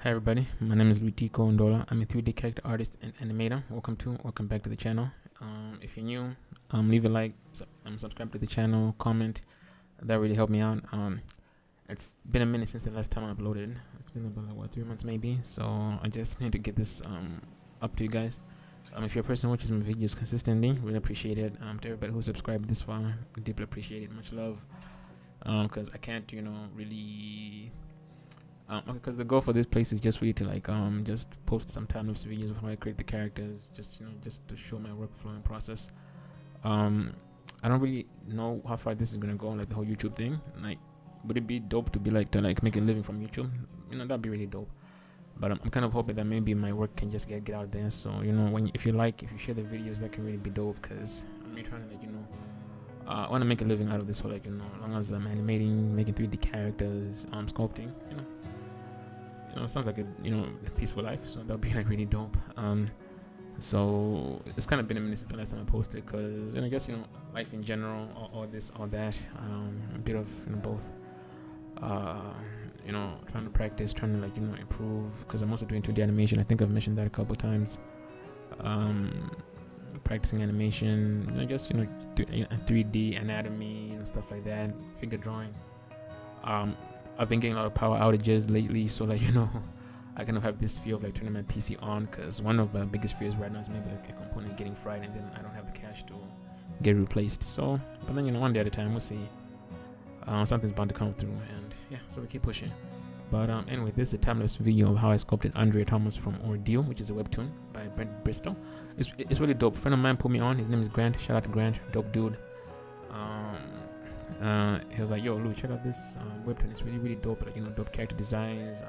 Hi everybody, my name is Luitico Ndola. I'm a 3D character artist and animator. Welcome back to the channel. If you're new, leave a like, subscribe to the channel, comment. That really helped me out. It's been a minute since the last time I uploaded. It's been about like 3 months maybe. So I just need to get this up to you guys. If you're a person who watches my videos consistently, really appreciate it. To everybody who subscribed this far, deeply appreciate it. Much love. Because I can't, really. Because the goal for this place is just for you to just post some time-lapse videos of how I create the characters, just to show my workflow and process. I don't really know how far this is gonna go, like the whole YouTube thing. Like, would it be dope to be to make a living from YouTube? That'd be really dope. But I'm kind of hoping that maybe my work can just get out there. So if you share the videos, that can really be dope. Because I'm really trying to I want to make a living out of this whole as long as I'm animating, making 3D characters, sculpting, it sounds like a peaceful life, so that'll be really dope. So it's kind of been a minute since the last time I posted, because I guess life in general, all this, all that, a bit of both. Trying to practice, trying to improve, because I'm also doing 2D animation. I think I've mentioned that a couple times. Practicing animation, 3D anatomy, stuff like that, figure drawing. I've been getting a lot of power outages lately, so I kind of have this fear of turning my PC on, because one of my biggest fears right now is maybe a component getting fried and then I don't have the cash to get replaced. So, but then one day at a time, we'll see. Something's bound to come through, and yeah, so we keep pushing. But anyway, this is a time-lapse video of how I sculpted Andrea from Ordeal, which is a webtoon by Brent Bristol. It's really dope. A friend of mine put me on. His name is Grant. Shout out to Grant, dope dude. He was like, "Yo, Lou, check out this webtoon. It's really dope. Dope character designs.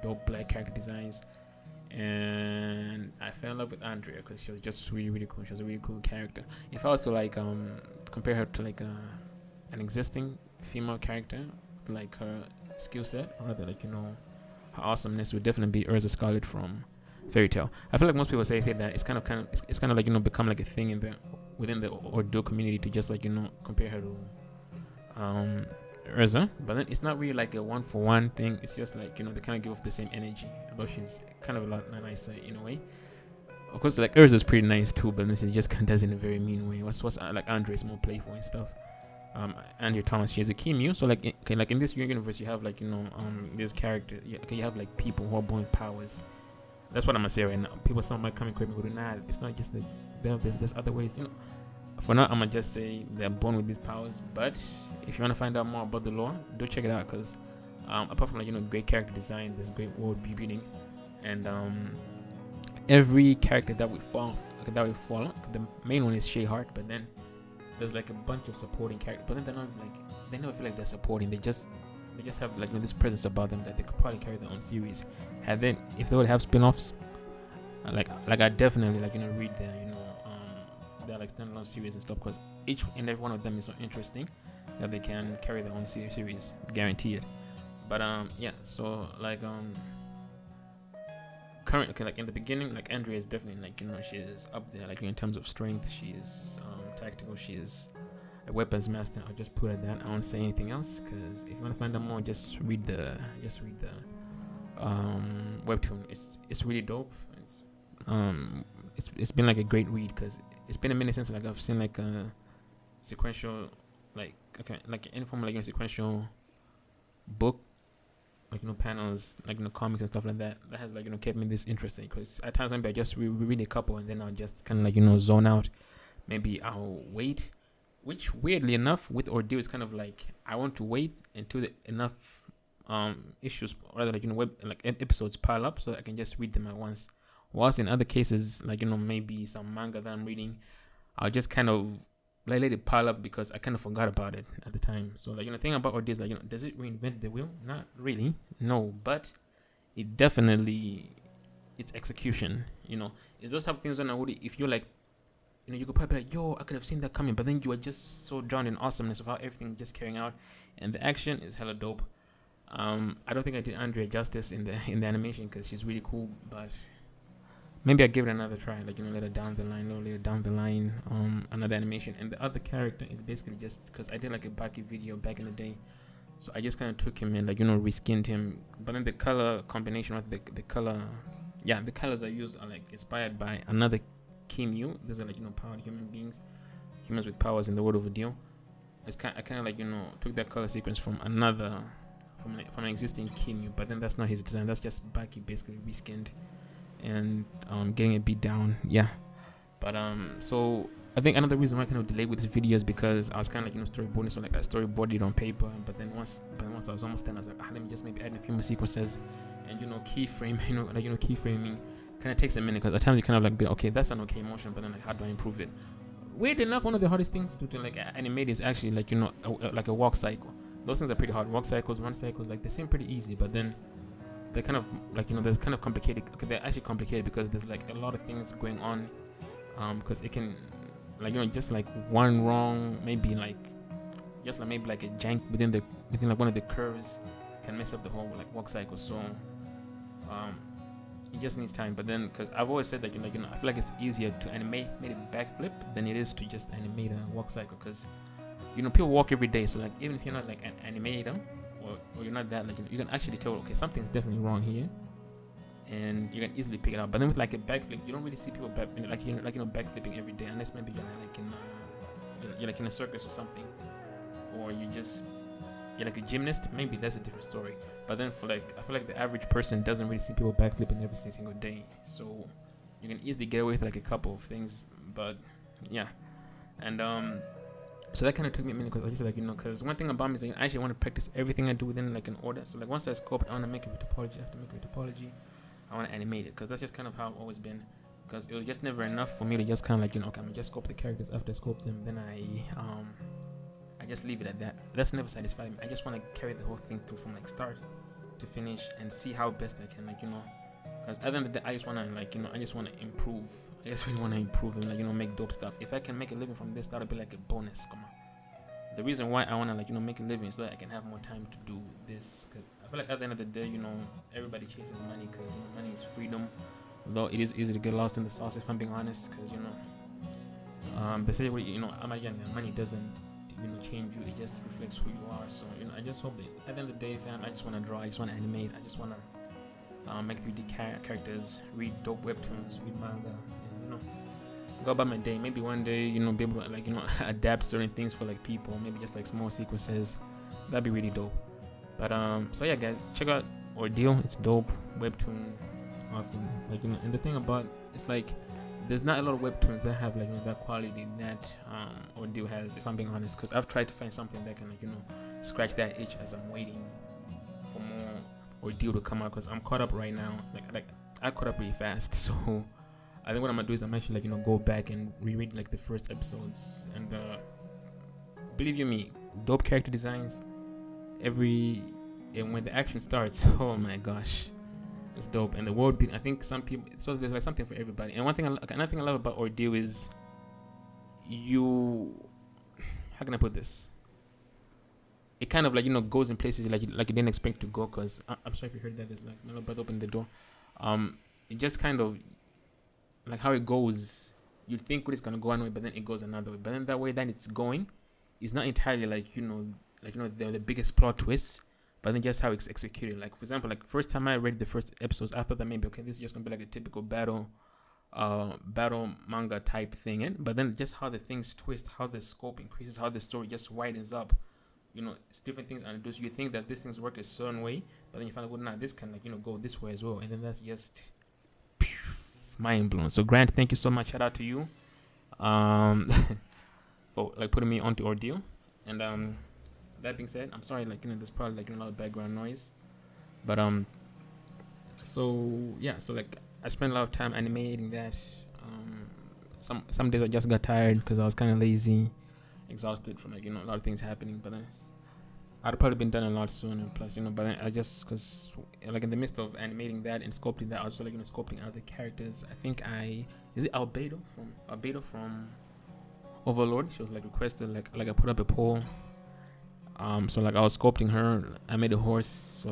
Dope black character designs." And I fell in love with Andrea because she was just really cool. She was a really cool character. If I was to compare her to an existing female character, her skill set, or rather her awesomeness, would definitely be Urza Scarlet from Fairy Tail. I feel like most people say that it's kind of become a thing within the Ordeal community to just compare her to Urza, but then it's not really a 1-for-1 thing. It's just they kind of give off the same energy, although she's kind of a lot nicer in a way. Of course, Urza is pretty nice too, but this just kind of does it in a very mean way. What's Andre is more playful and stuff. Andrea Thomas, she's a Kimu, so in this universe you have this character, you have people who are born with powers. That's what I'm gonna say right now. Some might come and correct me, but nah, it's not just there's other ways. For now, I'm gonna just say they're born with these powers. But if you wanna find out more about the lore, do check it out, because apart from great character design, there's great world building, and every character that we follow, the main one is Shayheart, but then there's a bunch of supporting characters, but then they never feel like they're supporting. They just have this presence about them that they could probably carry their own series. And then if they would have spin-offs, I definitely read their standalone series and stuff, because each and every one of them is so interesting that they can carry their own series, guarantee it. But yeah, so currently, in the beginning, Andrea is definitely she is up there in terms of strength. She is tactical. She is a weapons master. I'll just put it that. I won't say anything else, because if you want to find out more, just read the webtoon. It's really dope. It's been a great read, because it's been a minute since I've seen a sequential any form of sequential book, panels, comics and stuff like that has kept me this interesting, because at times maybe I just read a couple and then I'll just kind of zone out. Maybe I'll wait, which weirdly enough with Ordeal is kind of I want to wait until enough issues, or rather episodes pile up so that I can just read them at once. Whilst in other cases, maybe some manga that I'm reading, I'll just kind of let it pile up because I kind of forgot about it at the time. So the thing about Ordeal is does it reinvent the wheel? Not really, no, but it definitely, its execution, it's those type of things when if you're you could probably be yo, I could have seen that coming, but then you are just so drowned in awesomeness of how everything's just carrying out, and the action is hella dope. I don't think I did Andrea justice in the animation, because she's really cool, but maybe I give it another try, later down the line, another animation. And the other character is basically just because I did a Baki video back in the day, So I just kind of took him and like reskinned him. But then the color combination, right? The color, yeah, the colors I use are like inspired by another Kinyu. These are like powered human beings, humans with powers in the world of Ordeal. I kind of like took that color sequence from another from an existing Kinyu, but then that's not his design. That's just Baki basically reskinned and getting it beat down. Yeah, but so I think another reason why I kind of delayed with this video is because I was kind of like storyboarding, so like I storyboarded it on paper, but then once I was almost done, I was like, let me just maybe add a few more sequences and keyframe, keyframing kind of takes a minute because at times you kind of like be okay, that's an okay motion, but then like how do I improve it? Weird enough, one of the hardest things to like animate is actually like like a walk cycle. Those things are pretty hard. Walk cycles, run cycles, like they seem pretty easy, but then they're kind of like they're kind of complicated. Okay, they're actually complicated because there's like a lot of things going on. Because it can like just like one wrong, maybe like just like maybe like a jank within like one of the curves can mess up the whole like walk cycle. So it just needs time. But then because I've always said that I feel like it's easier to animate a backflip than it is to just animate a walk cycle, because people walk every day, so like even if you're not like an animator or you're not that like you can actually tell, okay, something's definitely wrong here, and you can easily pick it up. But then with like a backflip, you don't really see people backflipping every day, unless maybe you're like in a circus or something, or you're like a gymnast. Maybe that's a different story. But then for like I feel like the average person doesn't really see people backflipping every single day, so you can easily get away with like a couple of things. But yeah, and so that kind of took me a minute because I just like because one thing about me is like, I actually want to practice everything I do within like an order. So like once I sculpt, I want to make it with topology. I have to make it with topology. I want to animate it because that's just kind of how I've always been. Because it was just never enough for me to just kind of like okay, I'm gonna just sculpt the characters. After I sculpt them, then I just leave it at that. That's never satisfied me. I just want to carry the whole thing through from like start to finish and see how best I can because at the end of the day, I just want to I just want to improve. I just really want to improve and make dope stuff. If I can make a living from this, that'll be like a bonus. Come on. The reason why I want to make a living is so that I can have more time to do this. Because I feel like at the end of the day, everybody chases money because money is freedom. Though it is easy to get lost in the sauce, if I'm being honest. Because they say money doesn't change you. It just reflects who you are. So I just hope that at the end of the day, fam, I just want to draw. I just want to animate. I just want to make 3D characters, read dope webtoons, read manga, and, go about my day. Maybe one day, be able to adapt certain things for like people. Maybe just like small sequences. That'd be really dope. But so yeah, guys, check out Ordeal. It's dope webtoon, awesome. And the thing about it's like there's not a lot of webtoons that have that quality that Ordeal has. If I'm being honest, because I've tried to find something that can scratch that itch as I'm waiting for more Ordeal to come out, because I'm caught up right now. Like I caught up really fast, so I think what I'm gonna do is I'm actually go back and reread the first episodes, and believe you me, dope character designs. And when the action starts, oh my gosh, it's dope. And the world beat, I think some people, so there's something for everybody. And another thing I love about Ordeal is how can I put this? It kind of goes in places like you didn't expect to go. Cause I'm sorry if you heard that. There's my little brother opened the door. It just kind of how it goes. You think it's gonna go one way, but then it goes another way. But then that way that it's going is not entirely the biggest plot twists, but then just how it's executed. Like for example, first time I read the first episodes, I thought that maybe this is just gonna be a typical battle manga type thing. But then just how the things twist, how the scope increases, how the story just widens up. It's different things and you think that these things work a certain way, but then you find out, well, nah, this can go this way as well, and then that's just mind blown. So Grant, thank you so much. Shout out to you, for putting me onto Ordeal. And that being said, I'm sorry, there's probably a lot of background noise, but so yeah, so I spent a lot of time animating that. Some days I just got tired because I was kind of lazy, exhausted from a lot of things happening, but then I'd probably been done a lot sooner. Plus, but then I just because in the midst of animating that and sculpting that, I was just sculpting other characters. I think is it Albedo from Overlord. She was requested I put up a poll. So I was sculpting her. I made a horse. So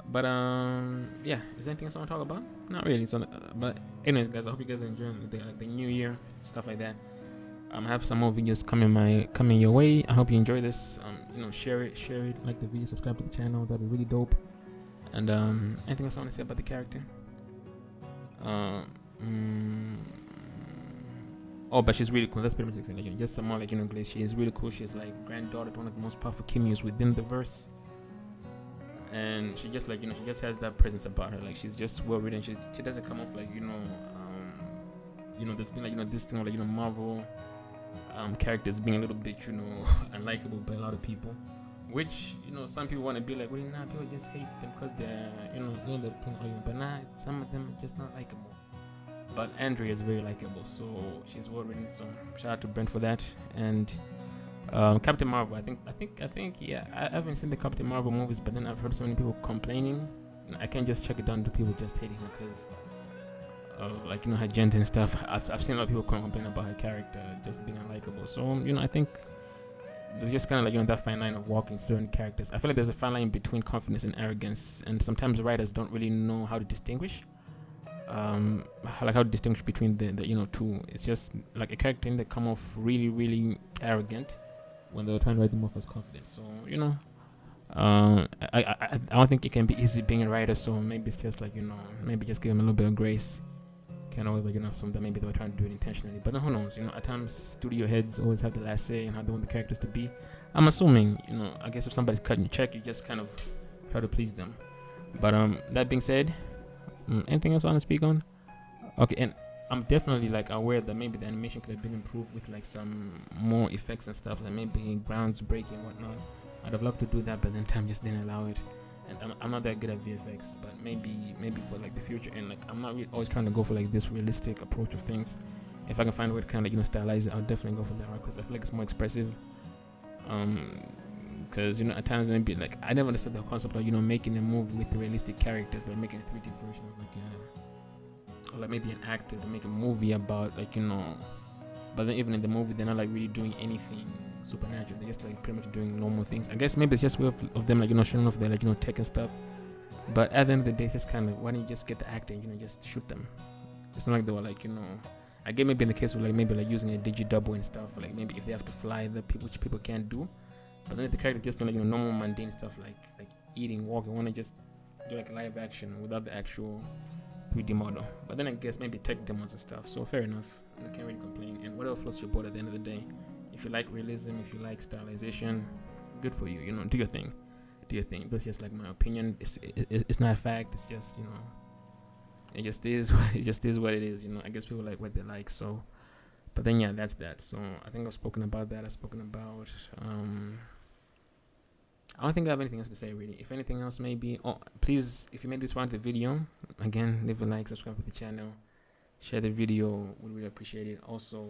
but yeah. Is there anything else I want to talk about? Not really. So but anyways, guys, I hope you guys are enjoying the new year, stuff like that. have some more videos coming your way. I hope you enjoy this. Share it, like the video, subscribe to the channel. That'd be really dope. And anything else I want to say about the character? Oh, but she's really cool. That's pretty much it. Just some more glitch. She is really cool. She's like granddaughter to one of the most powerful Kimmyus within the verse. And she just she just has that presence about her. Like she's just well written. She doesn't come off like there's been this thing of Marvel characters being a little bit unlikable by a lot of people, which some people want to be like, well, nah, people just hate them because they're they're playing, but nah, some of them are just not likable. But Andrea is very likable, so she's well written. So shout out to Brent for that. And Captain Marvel, I think yeah, I haven't seen the Captain Marvel movies, but then I've heard so many people complaining. I can't just check it down to people just hating her because of her gender and stuff. I've seen a lot of people complain about her character just being unlikable. So I think there's just kind of that fine line of walking certain characters. I feel like there's a fine line between confidence and arrogance, and sometimes writers don't really know how to distinguish. How to distinguish between the two. It's just like a character that come off really, really arrogant when they're trying to write them off as confident. So I don't think it can be easy being a writer. So maybe it's just maybe just give them a little bit of grace. Can always assume that maybe they were trying to do it intentionally, but then who knows? At times studio heads always have the last say and how they want the characters to be. I'm assuming I guess if somebody's cutting your check, you just kind of try to please them. But that being said, anything else I want to speak on? Okay, and I'm definitely aware that maybe the animation could have been improved with some more effects and stuff, maybe grounds breaking and whatnot. I'd have loved to do that, but then time just didn't allow it. And I'm not that good at VFX, but maybe for the future. And I'm not really always trying to go for this realistic approach of things. If I can find a way to kind of stylize it, I'll definitely go for that because I feel like it's more expressive. Because at times maybe I never understood the concept of making a movie with realistic characters, making a 3D version of or maybe an actor to make a movie about but then even in the movie they're not really doing anything supernatural. They're just pretty much doing normal things. I guess maybe it's just way of them showing off their tech and stuff. But at the end of the day, it's just kind of, why don't you just get the actor and just shoot them? It's not like they were I get maybe in the case of maybe using a digi-double and stuff, maybe if they have to fly which people can't do. But then if the character just doing normal mundane stuff like eating, walking, want to just do live action without the actual 3D model. But then I guess maybe tech demos and stuff. So fair enough. I can't really complain. And whatever floats your boat at the end of the day. If you like realism, if you like stylization, good for you. Do your thing. Do your thing. That's just my opinion. It's not a fact. It's just it just is. It just is what it is. I guess people like what they like. So, but then yeah, that's that. So I think I've spoken about that. I've spoken about. I don't think I have anything else to say really. If anything else, maybe. Oh, please, if you made this far into the video, again, leave a like, subscribe to the channel, share the video. Would really appreciate it. Also,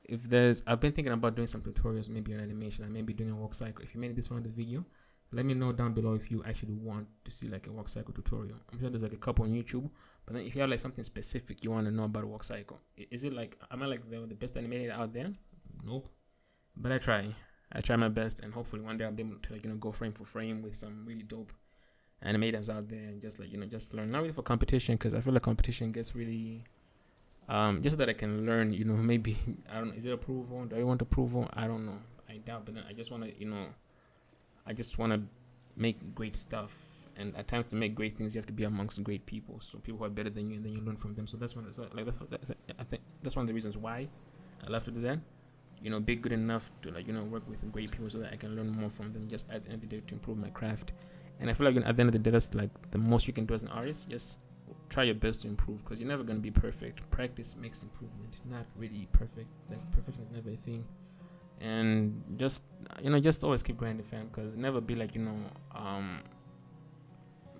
I've been thinking about doing some tutorials, maybe on animation, and maybe doing a walk cycle. If you made this far into the video, let me know down below if you actually want to see a walk cycle tutorial. I'm sure there's a couple on YouTube, but then if you have something specific you want to know about a walk cycle, is it am I the best animator out there? Nope. But I try my best, and hopefully one day I'll be able to go frame for frame with some really dope animators out there, and just just learn. Not really for competition, because I feel like competition gets really just so that I can learn. Maybe I don't know, is it approval? Do I want approval? I don't know. I doubt, but then I just want to I just want to make great stuff, and at times to make great things you have to be amongst great people, so people who are better than you, and then you learn from them. So that's one. I think that's one of the reasons why I love to do that. Be good enough to work with great people so that I can learn more from them, just at the end of the day, to improve my craft. And I feel like at the end of the day, that's the most you can do as an artist. Just try your best to improve, because you're never going to be perfect. Practice makes improvement. Not really perfect. Perfection is never a thing. And just always keep grinding, fam, because never be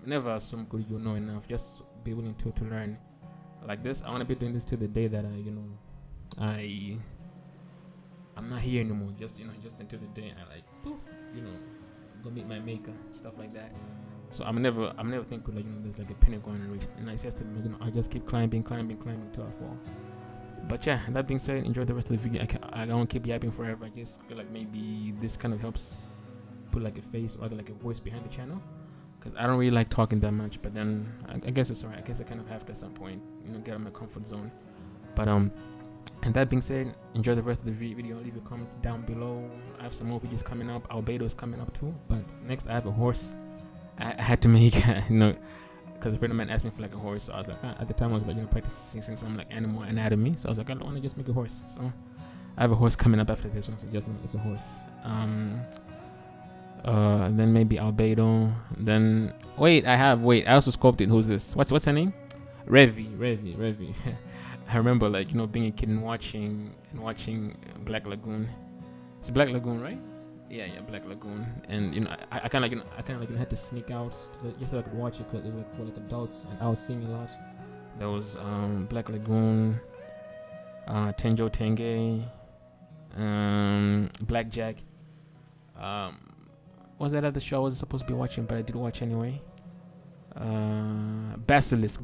never assume good you know enough. Just be willing to learn. Like this, I want to be doing this till the day that I'm not here anymore. Just until the day I poof, go meet my maker, stuff like that. So I'm never thinking there's a pinnacle going to reach, and I just I just keep climbing till I fall. But yeah, that being said, enjoy the rest of the video. I don't keep yapping forever. I just feel like maybe this kind of helps put a face or a voice behind the channel, because I don't really like talking that much. But then I guess it's alright. I guess I kind of have to at some point, get out of my comfort zone. But And that being said, enjoy the rest of the video. Leave your comments down below. I have some more videos coming up. Albedo is coming up too. But next, I have a horse. I had to make, because a friend of mine asked me for like a horse. So I was like, at the time I was like, practicing some like animal anatomy. So I was like, I don't want to just make a horse. So I have a horse coming up after this one. So just know it's a horse. Then maybe Albedo. Then I also sculpted. Who's this? What's her name? Revi. I remember like being a kid and watching Black Lagoon. It's Black Lagoon, right? Yeah, Black Lagoon. And I kind of had to sneak out just so I could watch it, because it was like for like adults, and I was seeing a lot. There was Black Lagoon, Tenjo Tenge, Blackjack. What was that other show I wasn't supposed to be watching, but I did watch anyway? Basilisk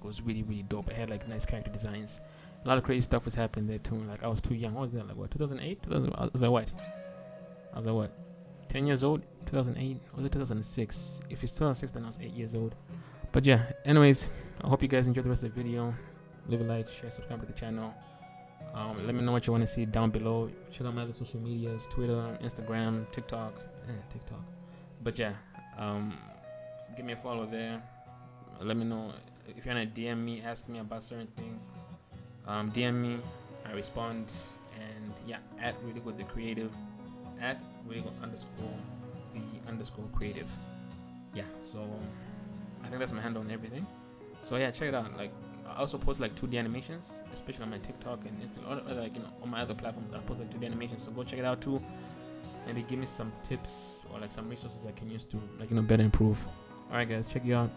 was really, really dope. It had like nice character designs. A lot of crazy stuff was happening there too. Like I was too young. What was that, like what, 2008? I was like what, 10 years old? 2008? Was it 2006? If it's 2006, then I was 8 years old. But yeah, anyways, I hope you guys enjoyed the rest of the video. Leave a like, share, subscribe to the channel. Let me know what you want to see down below. Check out my other social medias: Twitter, Instagram, TikTok. But yeah, give me a follow there. Let me know if you want to DM me, ask me about certain things. DM me, I respond. And yeah, at really good the creative, at really good _ creative. Yeah, so I think that's my handle on everything. So yeah, check it out. Like I also post like 2D animations, especially on my TikTok and Instagram, or like on my other platforms. I post like 2D animations, so go check it out too. Maybe give me some tips or like some resources I can use to like better improve. Alright guys, check you out.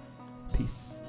Peace.